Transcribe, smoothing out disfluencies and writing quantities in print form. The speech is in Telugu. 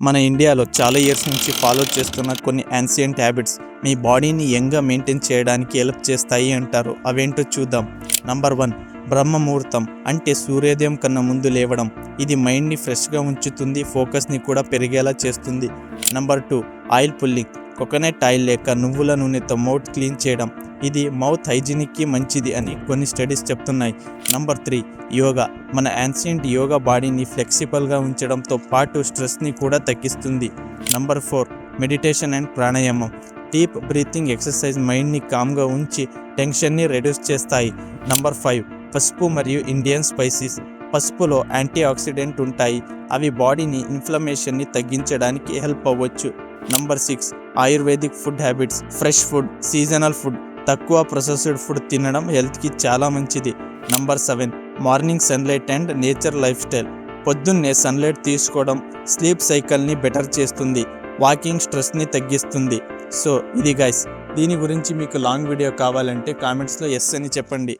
మన ఇండియాలో చాలా ఇయర్స్ నుంచి ఫాలో చేస్తున్న కొన్ని యాన్సియంట్ హ్యాబిట్స్ మీ బాడీని యంగ్గా మెయింటైన్ చేయడానికి హెల్ప్ చేస్తాయి అంటారు. అవేంటో చూద్దాం. నంబర్ 1, బ్రహ్మ ముహూర్తం అంటే సూర్యోదయం కన్నా ముందు లేవడం. ఇది మైండ్ని ఫ్రెష్గా ఉంచుతుంది, ఫోకస్ని కూడా పెరిగేలా చేస్తుంది. Number 2, oil pulling. Coconut oil లేక నువ్వుల నూనెతో మౌత్ క్లీన్ చేయడం. ఇది మౌత్ హైజీనిక్కి మంచిది అని కొన్ని స్టడీస్ చెప్తున్నాయి. నంబర్ 3, యోగా. మన యాన్సియంట్ యోగా బాడీని ఫ్లెక్సిబుల్గా ఉంచడంతో పాటు స్ట్రెస్ని కూడా తగ్గిస్తుంది. నంబర్ 4, మెడిటేషన్ అండ్ ప్రాణాయామం. డీప్ బ్రీతింగ్ ఎక్సర్సైజ్ మైండ్ని కామ్గా ఉంచి టెన్షన్ని రెడ్యూస్ చేస్తాయి. నంబర్ 5, పసుపు మరియు ఇండియన్ స్పైసీస్. పసుపులో యాంటీ ఆక్సిడెంట్ ఉంటాయి, అవి బాడీని ఇన్ఫ్లమేషన్ని తగ్గించడానికి హెల్ప్ అవ్వచ్చు. Number 6, ayurvedic food habits. Fresh food, seasonal food, తక్కువ ప్రాసెస్డ్ ఫుడ్ తినడం హెల్త్కి చాలా మంచిది. Number 7, morning sunlight and nature life style. పొద్దున్నే సన్లైట్ తీసుకోవడం స్లీప్ సైకిల్ని బెటర్ చేస్తుంది, వాకింగ్ స్ట్రెస్ని తగ్గిస్తుంది. సో ఇది గైస్, దీని గురించి మీకు లాంగ్ వీడియో కావాలంటే కామెంట్స్లో ఎస్ అని చెప్పండి.